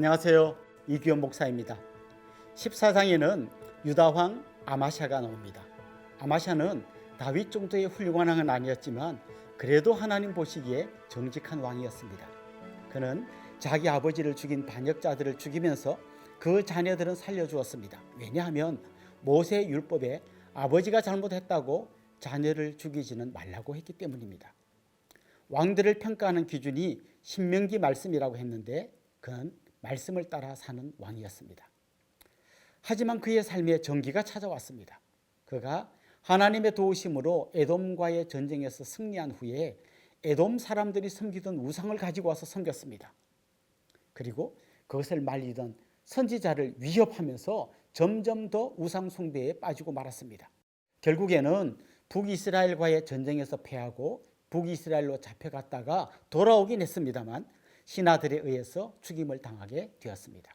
안녕하세요. 이규현 목사입니다. 14장에는 유다왕 아마샤가 나옵니다. 아마샤는 다윗 정도의 훌륭한 왕은 아니었지만 그래도 하나님 보시기에 정직한 왕이었습니다. 그는 자기 아버지를 죽인 반역자들을 죽이면서 그 자녀들은 살려주었습니다. 왜냐하면 모세 율법에 아버지가 잘못했다고 자녀를 죽이지는 말라고 했기 때문입니다. 왕들을 평가하는 기준이 신명기 말씀이라고 했는데 그는 말씀을 따라 사는 왕이었습니다. 하지만 그의 삶에 전기가 찾아왔습니다. 그가 하나님의 도우심으로 에돔과의 전쟁에서 승리한 후에 에돔 사람들이 섬기던 우상을 가지고 와서 섬겼습니다. 그리고 그것을 말리던 선지자를 위협하면서 점점 더 우상 숭배에 빠지고 말았습니다. 결국에는 북이스라엘과의 전쟁에서 패하고 북이스라엘로 잡혀갔다가 돌아오긴 했습니다만 신하들에 의해서 죽임을 당하게 되었습니다.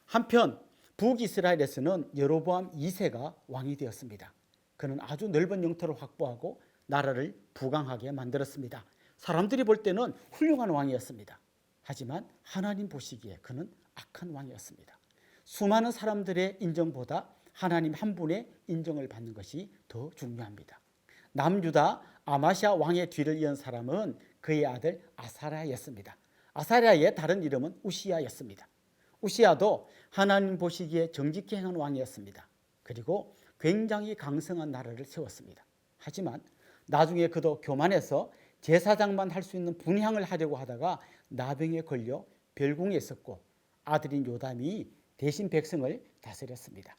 한편 북이스라엘에서는 여로보암 2세가 왕이 되었습니다. 그는 아주 넓은 영토를 확보하고 나라를 부강하게 만들었습니다. 사람들이 볼 때는 훌륭한 왕이었습니다. 하지만 하나님 보시기에 그는 악한 왕이었습니다. 수많은 사람들의 인정보다 하나님 한 분의 인정을 받는 것이 더 중요합니다. 남유다 아마샤 왕의 뒤를 이은 사람은 그의 아들 아사랴였습니다. 아사랴의 다른 이름은 우시야였습니다. 우시야도 하나님 보시기에 정직히 행한 왕이었습니다. 그리고 굉장히 강성한 나라를 세웠습니다. 하지만 나중에 그도 교만해서 제사장만 할 수 있는 분향을 하려고 하다가 나병에 걸려 별궁에 있었고 아들인 요담이 대신 백성을 다스렸습니다.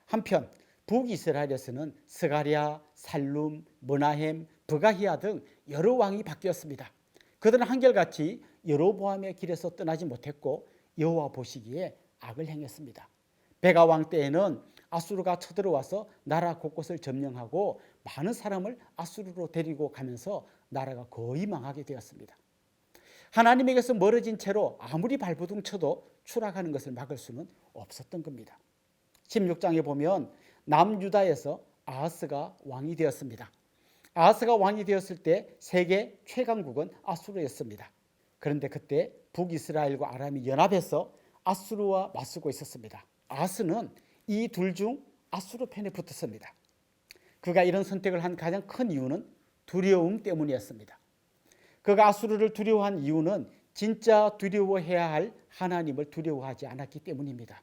한편 북이스라엘에서는 스가랴, 살룸, 머나헴, 브가히야 등 여러 왕이 바뀌었습니다. 그들은 한결같이 여로보암의 길에서 떠나지 못했고 여호와 보시기에 악을 행했습니다. 베가 왕 때에는 아수르가 쳐들어와서 나라 곳곳을 점령하고 많은 사람을 아수르로 데리고 가면서 나라가 거의 망하게 되었습니다. 하나님에게서 멀어진 채로 아무리 발버둥 쳐도 추락하는 것을 막을 수는 없었던 겁니다. 16장에 보면 남유다에서 아하스가 왕이 되었습니다. 아하스가 왕이 되었을 때 세계 최강국은 아수르였습니다. 그런데 그때 북이스라엘과 아람이 연합해서 아수르와 맞서고 있었습니다. 아하스는 이 둘 중 아수르 편에 붙었습니다. 그가 이런 선택을 한 가장 큰 이유는 두려움 때문이었습니다. 그가 아수르를 두려워한 이유는 진짜 두려워해야 할 하나님을 두려워하지 않았기 때문입니다.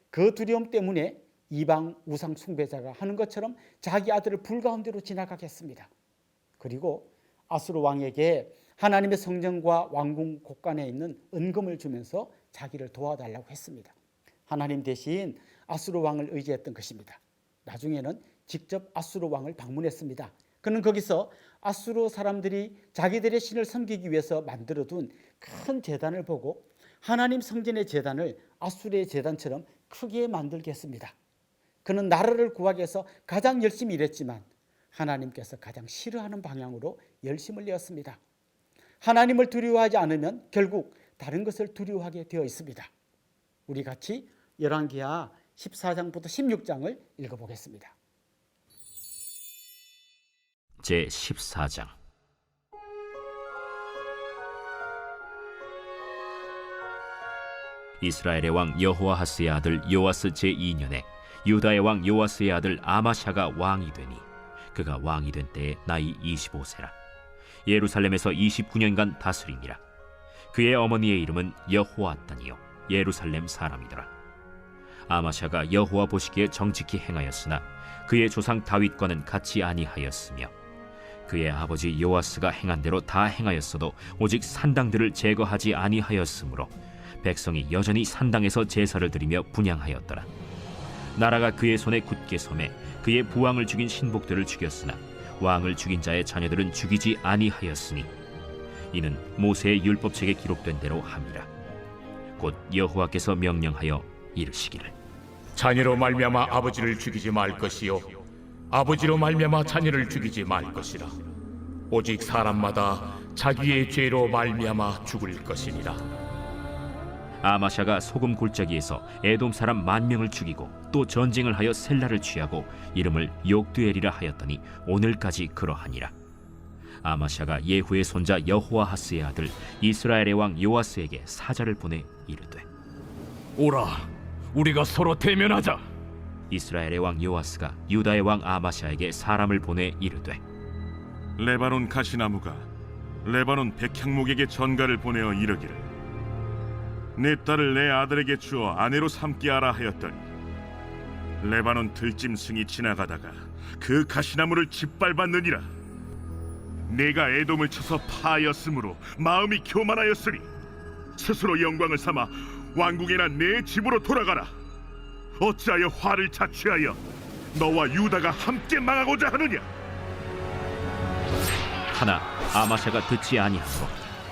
그 두려움 때문에 이방 우상 숭배자가 하는 것처럼 자기 아들을 불 가운데로 지나가게 했습니다. 그리고 아수르 왕에게 하나님의 성전과 왕궁 곳간에 있는 은금을 주면서 자기를 도와달라고 했습니다. 하나님 대신 아수르 왕을 의지했던 것입니다. 나중에는 직접 아수르 왕을 방문했습니다. 그는 거기서 아수르 사람들이 자기들의 신을 섬기기 위해서 만들어둔 큰 제단을 보고 하나님 성전의 제단을 아수르의 제단처럼 크게 만들게 했습니다. 그는 나라를 구하기 위해서 가장 열심히 일했지만 하나님께서 가장 싫어하는 방향으로 열심을 내었습니다. 하나님을 두려워하지 않으면 결국 다른 것을 두려워하게 되어 있습니다. 우리 같이 열왕기하 14장부터 16장을 읽어보겠습니다. 제14장 이스라엘의 왕 여호아하스의 아들 요아스 제2년에 유다의 왕 요아스의 아들 아마샤가 왕이 되니 그가 왕이 된 때에 나이 25세라. 예루살렘에서 29년간 다스리니라. 그의 어머니의 이름은 여호아단이요 예루살렘 사람이더라. 아마샤가 여호와 보시기에 정직히 행하였으나 그의 조상 다윗과는 같이 아니하였으며 그의 아버지 요아스가 행한 대로 다 행하였어도 오직 산당들을 제거하지 아니하였으므로 백성이 여전히 산당에서 제사를 드리며 분향하였더라. 나라가 그의 손에 굳게 섬에 그의 부왕을 죽인 신복들을 죽였으나 왕을 죽인 자의 자녀들은 죽이지 아니하였으니 이는 모세의 율법책에 기록된 대로 함이라. 곧 여호와께서 명령하여 이르시기를 자녀로 말미암아 아버지를 죽이지 말 것이요 아버지로 말미암아 자녀를 죽이지 말 것이라. 오직 사람마다 자기의 죄로 말미암아 죽을 것이니라. 아마샤가 소금 골짜기에서 에돔 사람 10,000명을 죽이고 또 전쟁을 하여 셀라를 취하고 이름을 욕두엘이라 하였더니 오늘까지 그러하니라. 아마샤가 예후의 손자 여호아하스의 아들 이스라엘의 왕 요아스에게 사자를 보내 이르되 오라, 우리가 서로 대면하자. 이스라엘의 왕 요아스가 유다의 왕 아마샤에게 사람을 보내 이르되 레바논 가시나무가 레바논 백향목에게 전가를 보내어 이르기를 내 딸을 내 아들에게 주어 아내로 삼게 하라 하였더니 레바논 들짐승이 지나가다가 그 가시나무를 짓밟았느니라. 내가 에돔을 쳐서 파하였으므로 마음이 교만하였으니 스스로 영광을 삼아 왕궁이나 내 집으로 돌아가라. 어찌하여 화를 자취하여 너와 유다가 함께 망하고자 하느냐? 하나 아마샤가 듣지 아니하므로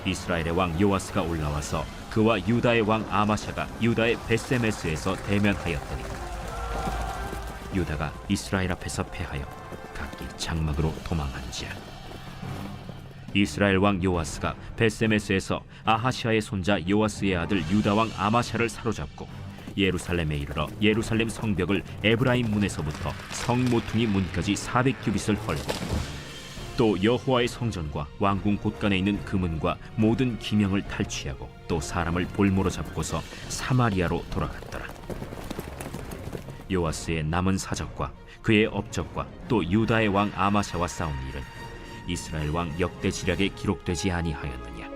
이스라엘의 왕 요아스가 올라와서 그와 유다의 왕 아마샤가 유다의 벳세메스에서 대면하였더니 유다가 이스라엘 앞에서 패하여 각기 장막으로 도망한지라. 이스라엘 왕 요아스가 벳세메스에서 아하시아의 손자 요아스의 아들 유다 왕 아마샤를 사로잡고 예루살렘에 이르러 예루살렘 성벽을 에브라임 문에서부터 성 모퉁이 문까지 400규빗을 헐고 또 여호와의 성전과 왕궁 곳간에 있는 금은과 모든 기명을 탈취하고 또 사람을 볼모로 잡고서 사마리아로 돌아갔더라. 요아스의 남은 사적과 그의 업적과 또 유다의 왕 아마샤와 싸운 일은 이스라엘 왕 역대 지략에 기록되지 아니하였느냐.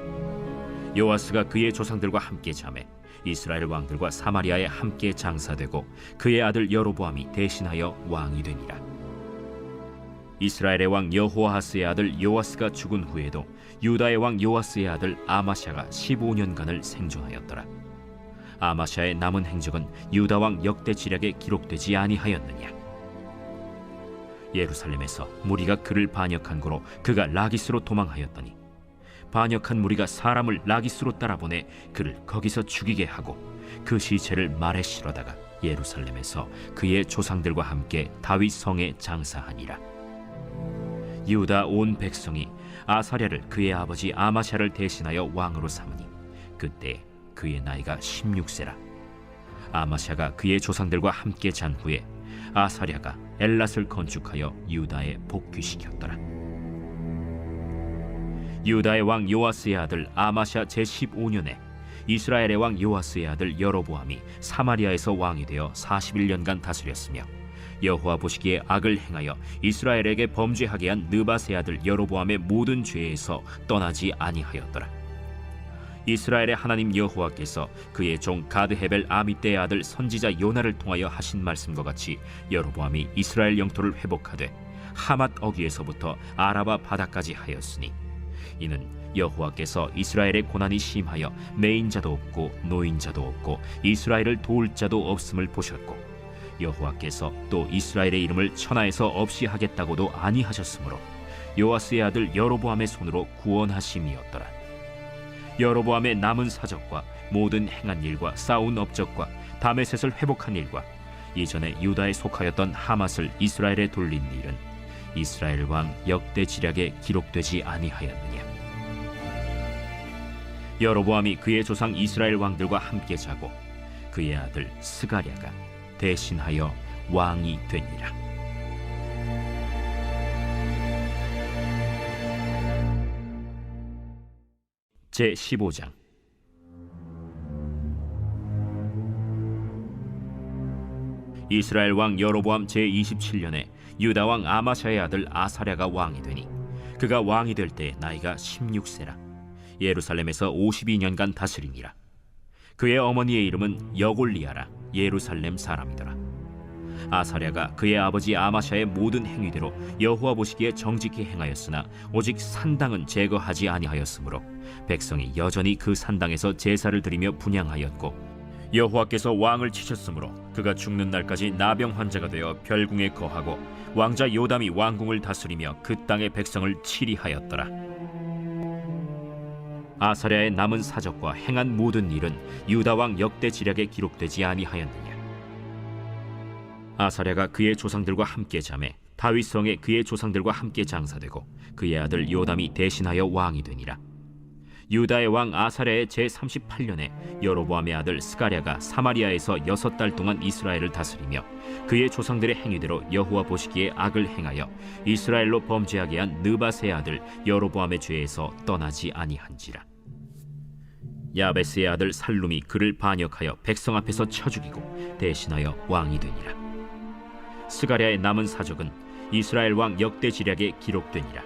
요아스가 그의 조상들과 함께 잠에 이스라엘 왕들과 사마리아에 함께 장사되고 그의 아들 여로보암이 대신하여 왕이 되니라. 이스라엘의 왕 여호아하스의 아들 요아스가 죽은 후에도 유다의 왕 요아스의 아들 아마샤가 15년간을 생존하였더라. 아마샤의 남은 행적은 유다 왕 역대 지략에 기록되지 아니하였느냐. 예루살렘에서 무리가 그를 반역한 고로 그가 라기스로 도망하였더니 반역한 무리가 사람을 라기스로 따라보내 그를 거기서 죽이게 하고 그 시체를 말에 실어다가 예루살렘에서 그의 조상들과 함께 다윗 성에 장사하니라. 유다 온 백성이 아사랴를 그의 아버지 아마샤를 대신하여 왕으로 삼으니 그때 그의 나이가 16세라. 아마샤가 그의 조상들과 함께 잔 후에 아사랴가 엘랏을 건축하여 유다에 복귀시켰더라. 유다의 왕 요아스의 아들 아마샤 제15년에 이스라엘의 왕 요아스의 아들 여로보암이 사마리아에서 왕이 되어 41년간 다스렸으며 여호와 보시기에 악을 행하여 이스라엘에게 범죄하게 한 느밧의 아들 여로보암의 모든 죄에서 떠나지 아니하였더라. 이스라엘의 하나님 여호와께서 그의 종 가드헤벨 아미떼의 아들 선지자 요나를 통하여 하신 말씀과 같이 여로보암이 이스라엘 영토를 회복하되 하맛 어귀에서부터 아라바 바다까지 하였으니 이는 여호와께서 이스라엘의 고난이 심하여 매인자도 없고 노인자도 없고 이스라엘을 도울 자도 없음을 보셨고 여호와께서 또 이스라엘의 이름을 천하에서 없이 하겠다고도 아니하셨으므로 요아스의 아들 여로보암의 손으로 구원하심이었더라. 여로보암의 남은 사적과 모든 행한 일과 싸운 업적과 다메셋을 회복한 일과 이전에 유다에 속하였던 하맛을 이스라엘에 돌린 일은 이스라엘 왕 역대 지략에 기록되지 아니하였느냐. 여로보암이 그의 조상 이스라엘 왕들과 함께 자고 그의 아들 스가랴가 대신하여 왕이 되니라. 제15장. 이스라엘 왕 여로보암 제27년에 유다 왕 아마샤의 아들 아사랴가 왕이 되니 그가 왕이 될 때 나이가 16세라. 예루살렘에서 52년간 다스리니라. 그의 어머니의 이름은 여골리아라. 예루살렘 사람이더라. 아사랴가 그의 아버지 아마샤의 모든 행위대로 여호와 보시기에 정직히 행하였으나 오직 산당은 제거하지 아니하였으므로 백성이 여전히 그 산당에서 제사를 드리며 분향하였고 여호와께서 왕을 치셨으므로 그가 죽는 날까지 나병 환자가 되어 별궁에 거하고 왕자 요담이 왕궁을 다스리며 그 땅의 백성을 치리하였더라. 아사랴의 남은 사적과 행한 모든 일은 유다 왕 역대 지략에 기록되지 아니하였느냐. 아사랴가 그의 조상들과 함께 잠에 다윗 성에 그의 조상들과 함께 장사되고 그의 아들 요담이 대신하여 왕이 되니라. 유다의 왕 아사랴의 제38년에 여로보암의 아들 스가랴가 사마리아에서 6달 동안 이스라엘을 다스리며 그의 조상들의 행위대로 여호와 보시기에 악을 행하여 이스라엘로 범죄하게 한 느밧의 아들 여로보암의 죄에서 떠나지 아니한지라. 야베스의 아들 살룸이 그를 반역하여 백성 앞에서 쳐 죽이고 대신하여 왕이 되니라. 스가랴의 남은 사적은 이스라엘 왕 역대 지략에 기록되니라.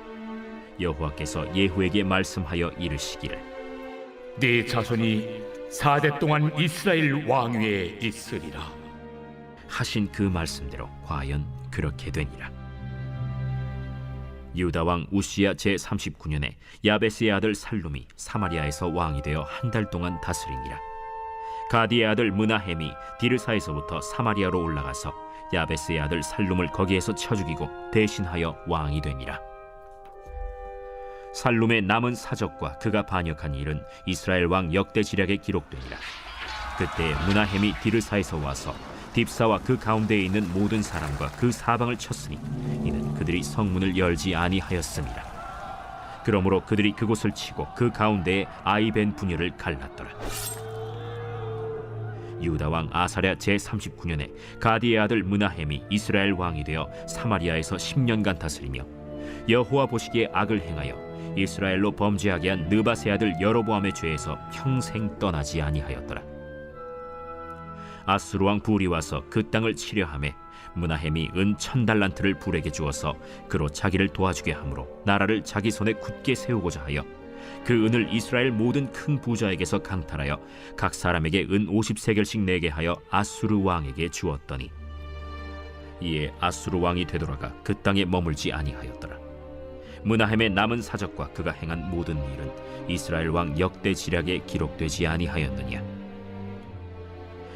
여호와께서 예후에게 말씀하여 이르시기를 네 자손이 4대 동안 이스라엘 왕위에 있으리라. 하신 그 말씀대로 과연 그렇게 되니라. 유다 왕 우시야 제39년에 야베스의 아들 살룸이 사마리아에서 왕이 되어 한 달 동안 다스리니라. 가디의 아들 므나헴이 디르사에서부터 사마리아로 올라가서 야베스의 아들 살룸을 거기에서 쳐 죽이고 대신하여 왕이 되니라. 살룸의 남은 사적과 그가 반역한 일은 이스라엘 왕 역대 지략에 기록되니라. 그때 므나헴이 디르사에서 와서 딥사와 그 가운데에 있는 모든 사람과 그 사방을 쳤으니 이는 그들이 성문을 열지 아니하였습니다. 그러므로 그들이 그곳을 치고 그 가운데에 아이벤 분열을 갈랐더라. 유다 왕 아사랴 제39년에 가디의 아들 므나헴이 이스라엘 왕이 되어 사마리아에서 10년간 다스리며 여호와 보시기에 악을 행하여 이스라엘로 범죄하게 한 느밧의 아들 여로보암의 죄에서 평생 떠나지 아니하였더라. 아수르 왕 불이 와서 그 땅을 치려하매 므나헴이 은 1000달란트를 불에게 주어서 그로 자기를 도와주게 하므로 나라를 자기 손에 굳게 세우고자 하여 그 은을 이스라엘 모든 큰 부자에게서 강탈하여 각 사람에게 은 50세겔씩 내게 하여 아수르 왕에게 주었더니 이에 아수르 왕이 되돌아가 그 땅에 머물지 아니하였더라. 므나헴의 남은 사적과 그가 행한 모든 일은 이스라엘 왕 역대 지략에 기록되지 아니하였느냐.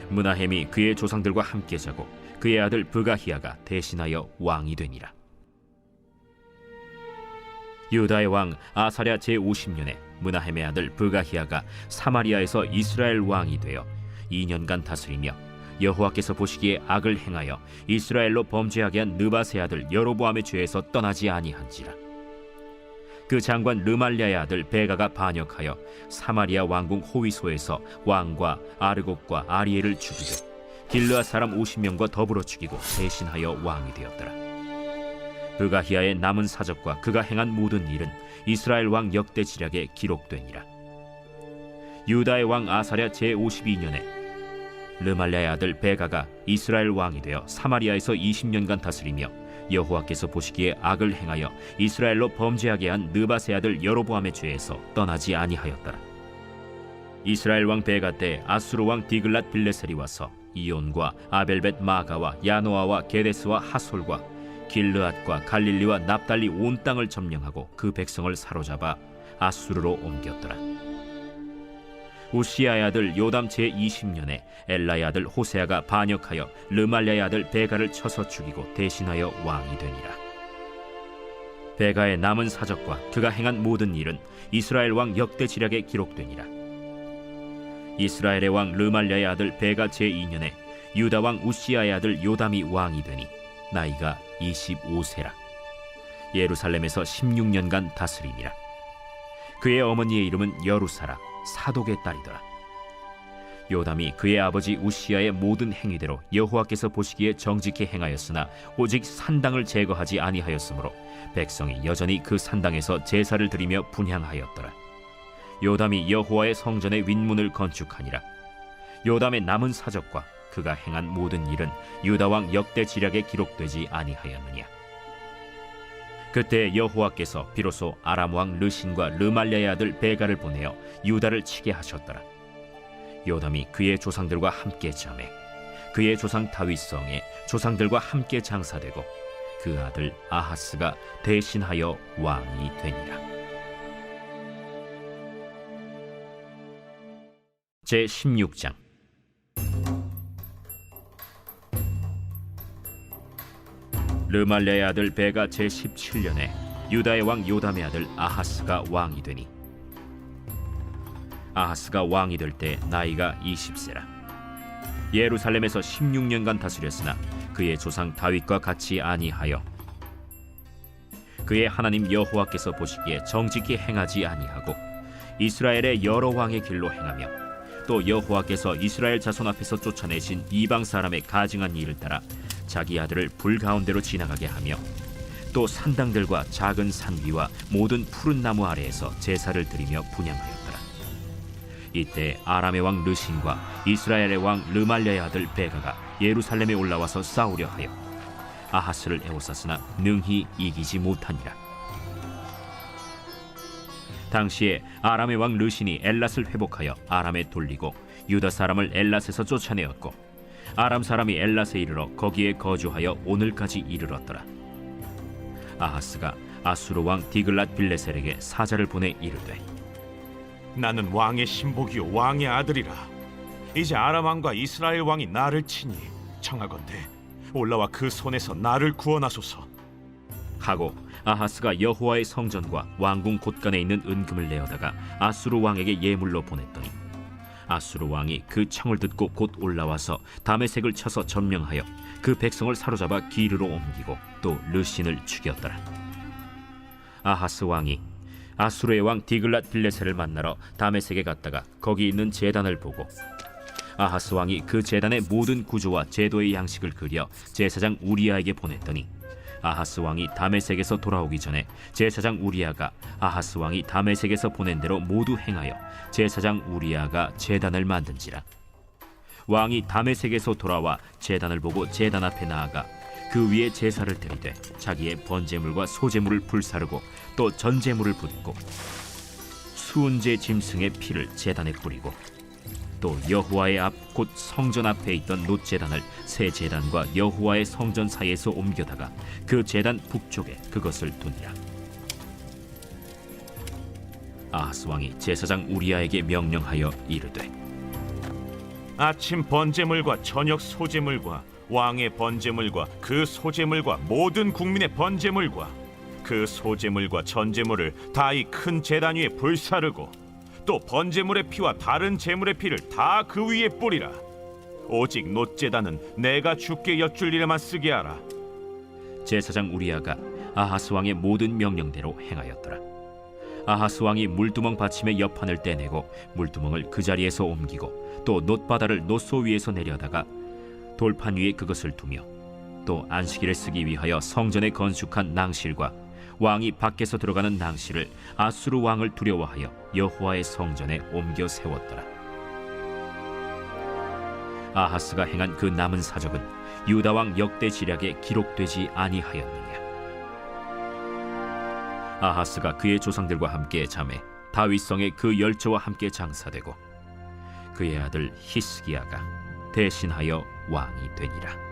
므나헴이 그의 조상들과 함께 자고 그의 아들 브가히야가 대신하여 왕이 되니라. 유다의 왕 아사랴 제50년에 므나헴의 아들 브가히야가 사마리아에서 이스라엘 왕이 되어 2년간 다스리며 여호와께서 보시기에 악을 행하여 이스라엘로 범죄하게 한 느밧의 아들 여로보암의 죄에서 떠나지 아니한지라. 그 장관 르말랴의 아들 베가가 반역하여 사마리아 왕궁 호위소에서 왕과 아르곡과 아리엘을 죽이고 길르앗 사람 50명과 더불어 죽이고 대신하여 왕이 되었더라. 브가히야의 남은 사적과 그가 행한 모든 일은 이스라엘 왕 역대 지략에 기록되니라. 유다의 왕 아사랴 제52년에 르말랴의 아들 베가가 이스라엘 왕이 되어 사마리아에서 20년간 다스리며 여호와께서 보시기에 악을 행하여 이스라엘로 범죄하게 한 느밧의 아들 여로보암의 죄에서 떠나지 아니하였더라. 이스라엘 왕 베가 때 아수르 왕 디글랏 빌레셀이 와서 이온과 아벨벳 마가와 야노아와 게데스와 하솔과 길르앗과 갈릴리와 납달리 온 땅을 점령하고 그 백성을 사로잡아 아수르로 옮겼더라. 우시야의 아들 요담 제20년에 엘라의 아들 호세아가 반역하여 르말랴의 아들 베가를 쳐서 죽이고 대신하여 왕이 되니라. 베가의 남은 사적과 그가 행한 모든 일은 이스라엘 왕 역대 지략에 기록되니라. 이스라엘의 왕 르말랴의 아들 베가 제2년에 유다 왕 우시야의 아들 요담이 왕이 되니 나이가 25세라. 예루살렘에서 16년간 다스리니라. 그의 어머니의 이름은 여루사라 사독의 딸이더라. 요담이 그의 아버지 우시야의 모든 행위대로 여호와께서 보시기에 정직히 행하였으나 오직 산당을 제거하지 아니하였으므로 백성이 여전히 그 산당에서 제사를 드리며 분향하였더라. 요담이 여호와의 성전의 윗문을 건축하니라. 요담의 남은 사적과 그가 행한 모든 일은 유다 왕 역대 지략에 기록되지 아니하였느냐. 그때 여호와께서 비로소 아람 왕 르신과 르말랴의 아들 베가를 보내어 유다를 치게 하셨더라. 요담이 그의 조상들과 함께 잠에 그의 조상 다윗성에 조상들과 함께 장사되고 그 아들 아하스가 대신하여 왕이 되니라. 제16장. 르말랴의 아들 베가 제17년에 유다의 왕 요담의 아들 아하스가 왕이 되니 아하스가 왕이 될 때 나이가 20세라. 예루살렘에서 16년간 다스렸으나 그의 조상 다윗과 같이 아니하여 그의 하나님 여호와께서 보시기에 정직히 행하지 아니하고 이스라엘의 여러 왕의 길로 행하며 또 여호와께서 이스라엘 자손 앞에서 쫓아내신 이방 사람의 가증한 일을 따라 자기 아들을 불 가운데로 지나가게 하며 또 산당들과 작은 산 위와 모든 푸른 나무 아래에서 제사를 드리며 분향하였더라. 이때 아람의 왕 르신과 이스라엘의 왕 르말랴의 아들 베가가 예루살렘에 올라와서 싸우려 하여 아하스를 에워쌌으나 능히 이기지 못하니라. 당시에 아람의 왕 르신이 엘랏을 회복하여 아람에 돌리고 유다 사람을 엘랏에서 쫓아내었고 아람 사람이 엘랏에 이르러 거기에 거주하여 오늘까지 이르렀더라. 아하스가 아수르 왕 디글랏 빌레셀에게 사자를 보내 이르되 나는 왕의 신복이요 왕의 아들이라. 이제 아람 왕과 이스라엘 왕이 나를 치니 청하건대 올라와 그 손에서 나를 구원하소서. 하고 아하스가 여호와의 성전과 왕궁 곳간에 있는 은금을 내어다가 아수르 왕에게 예물로 보냈더니 아수르 왕이 그 청을 듣고 곧 올라와서 다메섹을 쳐서 점령하여 그 백성을 사로잡아 기르로 옮기고 또 르신을 죽였더라. 아하스 왕이 아수르의 왕 디글랏 빌레셀을 만나러 다메섹에 갔다가 거기 있는 제단을 보고 아하스 왕이 그 제단의 모든 구조와 제도의 양식을 그려 제사장 우리아에게 보냈더니 아하스 왕이 다메섹에서 돌아오기 전에 제사장 우리아가 아하스 왕이 다메섹에서 보낸 대로 모두 행하여 제사장 우리아가 제단을 만든지라. 왕이 다메섹에서 돌아와 제단을 보고 제단 앞에 나아가 그 위에 제사를 드리되 자기의 번제물과 소제물을 불사르고 또 전제물을 붓고 수은제 짐승의 피를 제단에 뿌리고 또 여호와의 앞 곧 성전 앞에 있던 놋제단을 새 제단과 여호와의 성전 사이에서 옮겨다가 그 제단 북쪽에 그것을 두니라. 아하스 왕이 제사장 우리아에게 명령하여 이르되 아침 번제물과 저녁 소제물과 왕의 번제물과 그 소제물과 모든 국민의 번제물과 그 소제물과 전제물을 다 이 큰 제단 위에 불사르고 또 번제물의 피와 다른 제물의 피를 다 그 위에 뿌리라. 오직 놋제단은 내가 주께 여쭐 일에만 쓰게 하라. 제사장 우리아가 아하스 왕의 모든 명령대로 행하였더라. 아하스 왕이 물두멍 받침의 옆판을 떼내고 물두멍을 그 자리에서 옮기고 또 놋바다를 놋소 위에서 내려다가 돌판 위에 그것을 두며 또 안식일에 쓰기 위하여 성전에 건축한 낭실과 왕이 밖에서 들어가는 낭실을 아수르 왕을 두려워하여 여호와의 성전에 옮겨 세웠더라. 아하스가 행한 그 남은 사적은 유다 왕 역대 지략에 기록되지 아니하였느냐. 아하스가 그의 조상들과 함께 잠에 다윗성에 그 열조와 함께 장사되고 그의 아들 히스기야가 대신하여 왕이 되니라.